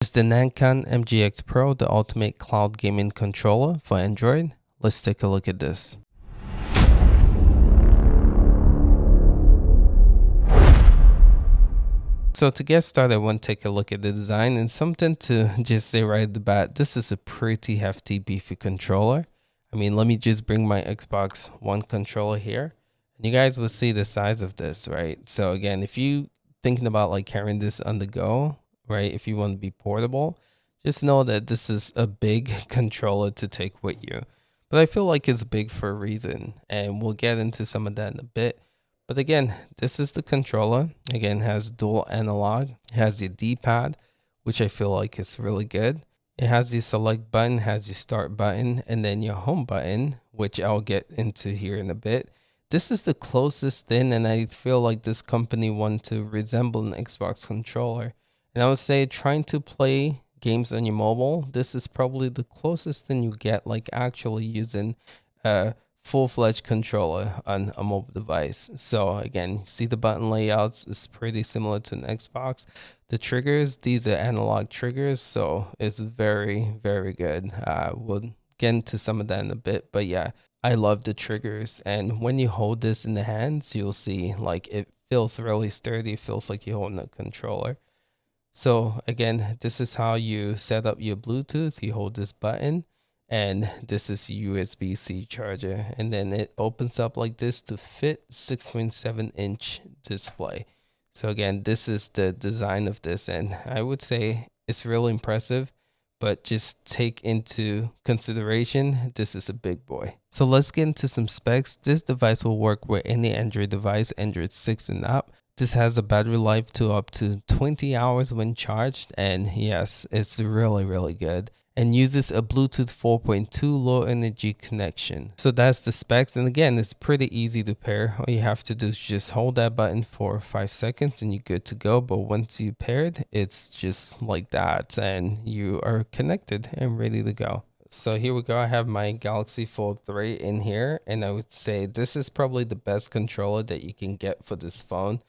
It's the Nacon MG-X Pro, the ultimate cloud gaming controller for Android. Let's take a look at this. So to get started, I want to take a look at the design, and something to just say right at the bat, this is a pretty hefty, beefy controller. I mean, let me just bring my Xbox One controller here, and you guys will see the size of this, right? So again, if you thinking about like carrying this on the go, right? If you want to be portable, just know that this is a big controller to take with you. But I feel like it's big for a reason, and we'll get into some of that in a bit. But again, this is the controller. Again, has dual analog. It has your D-pad, which I feel like is really good. It has the select button, has your start button, and then your home button, which I'll get into here in a bit. This is the closest thing, and I feel like this company wanted to resemble an Xbox controller. And I would say trying to play games on your mobile, this is probably the closest thing you get, like actually using full-fledged controller on a mobile device. So again, see the button layouts is pretty similar to an Xbox. The triggers, these are analog triggers, so it's very, very good. We'll get into some of that in a bit, but yeah, I love the triggers. And when you hold this in the hands, you'll see like it feels really sturdy. It feels like you're holding a controller. So again, this is how you set up your Bluetooth. You hold this button, and this is USB-C charger, and then it opens up like this to fit 6.7-inch display. So again, this is the design of this, and I would say it's really impressive, but just take into consideration this is a big boy. So let's get into some specs. This device will work with any Android device, Android 6 and up. This has a battery life to up to 20 hours when charged, and yes, it's really, really good, and uses a Bluetooth 4.2 low energy connection. So that's the specs, and again, it's pretty easy to pair. All you have to do is just hold that button for 5 seconds and you're good to go. But once you paired, it's just like that, and you are connected and ready to go. So here we go. I have my Galaxy Fold 3 in here, and I would say this is probably the best controller that you can get for this phone.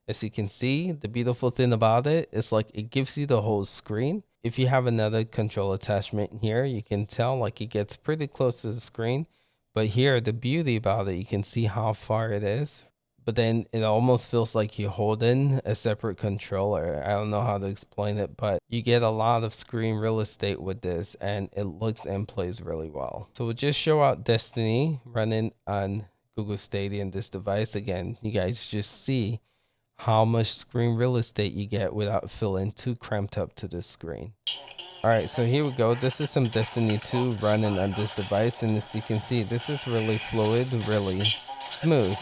As you can see, the beautiful thing about it is like it gives you the whole screen. If you have another control attachment here, you can tell like it gets pretty close to the screen. But here, the beauty about it, you can see how far it is. But then it almost feels like you're holding a separate controller. I don't know how to explain it, but you get a lot of screen real estate with this, and it looks and plays really well. So we'll just show out Destiny running on Google Stadia in this device. Again, you guys just see how much screen real estate you get without feeling too cramped up to the screen. Alright, so here we go. This is some Destiny 2 running on this device, and as you can see, this is really fluid, really smooth.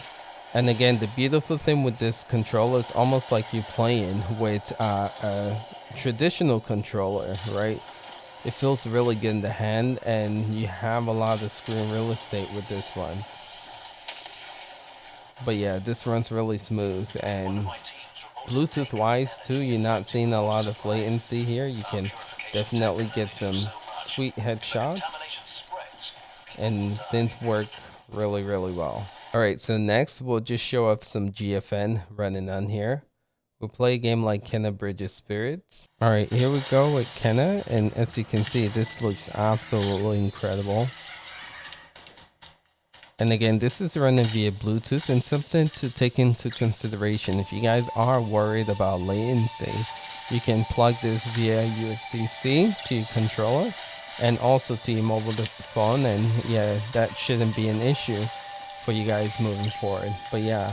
And again, the beautiful thing with this controller is almost like you're playing with a traditional controller, right? It feels really good in the hand, and you have a lot of screen real estate with this one. But yeah, this runs really smooth, and Bluetooth wise too, you're not seeing a lot of latency here. You can definitely get some sweet headshots, and things work really, really well. Alright, so next we'll just show off some GFN running on here. We'll play a game like Kenna Bridge of Spirits. Alright, here we go with Kenna, and as you can see, this looks absolutely incredible. And again, this is running via Bluetooth, and something to take into consideration. If you guys are worried about latency, you can plug this via USB-C to your controller and also to your mobile phone, and yeah, that shouldn't be an issue for you guys moving forward. But yeah,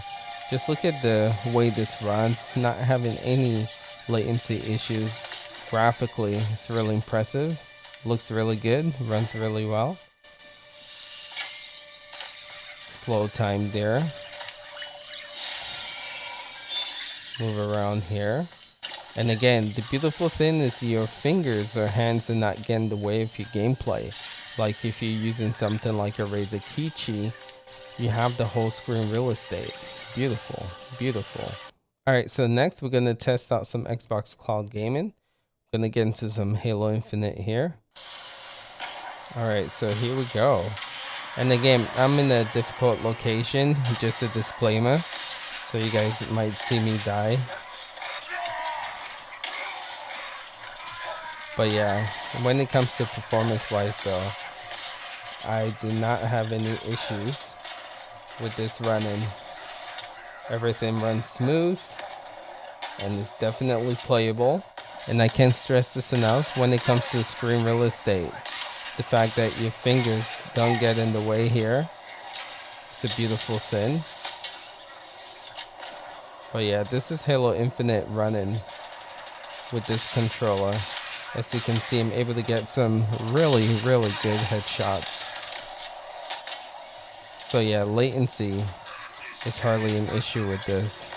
just look at the way this runs, not having any latency issues. Graphically, it's really impressive, looks really good, runs really well. Slow time there. Move around here. And again, the beautiful thing is your fingers or hands are not getting in the way of your gameplay. Like if you're using something like a Razer Kichi, you have the whole screen real estate. Beautiful, beautiful. Alright, so next we're going to test out some Xbox Cloud Gaming. Going to get into some Halo Infinite here. Alright, so here we go. And again, I'm in a difficult location, just a disclaimer, so you guys might see me die. But yeah, when it comes to performance wise though, I do not have any issues with this running. Everything runs smooth and it's definitely playable. And I can't stress this enough when it comes to screen real estate. The fact that your fingers don't get in the way here. It's a beautiful thing. But yeah, this is Halo Infinite running with this controller. As you can see, I'm able to get some really good headshots. So yeah, latency is hardly an issue with this.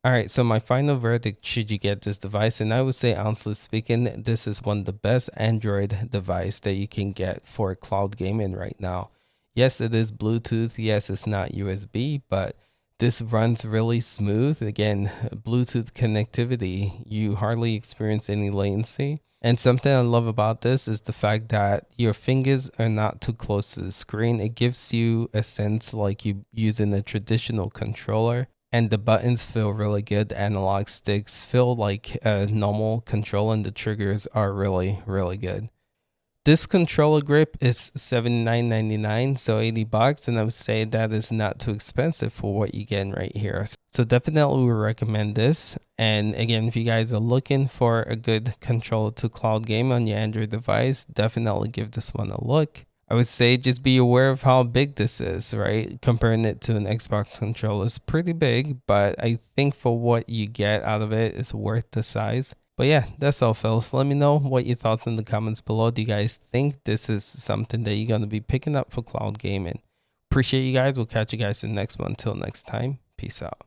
Alright, so my final verdict should you get this device, and I would say honestly speaking, this is one of the best Android device that you can get for cloud gaming right now. Yes, it is Bluetooth. Yes, it's not USB, but this runs really smooth. Again, Bluetooth connectivity, you hardly experience any latency. And something I love about this is the fact that your fingers are not too close to the screen. It gives you a sense like you using a traditional controller. And the buttons feel really good. The analog sticks feel like a normal controller, and the triggers are really good. This controller grip is $79.99, so 80 bucks, and I would say that is not too expensive for what you're getting right here. So definitely would recommend this. And again, if you guys are looking for a good controller to cloud game on your Android device, definitely give this one a look. I would say just be aware of how big this is, right? Comparing it to an Xbox controller is pretty big, but I think for what you get out of it, it's worth the size. But yeah, that's all, fellas. Let me know what your thoughts in the comments below. Do you guys think this is something that you're going to be picking up for cloud gaming? Appreciate you guys. We'll catch you guys in the next one. Until next time, peace out.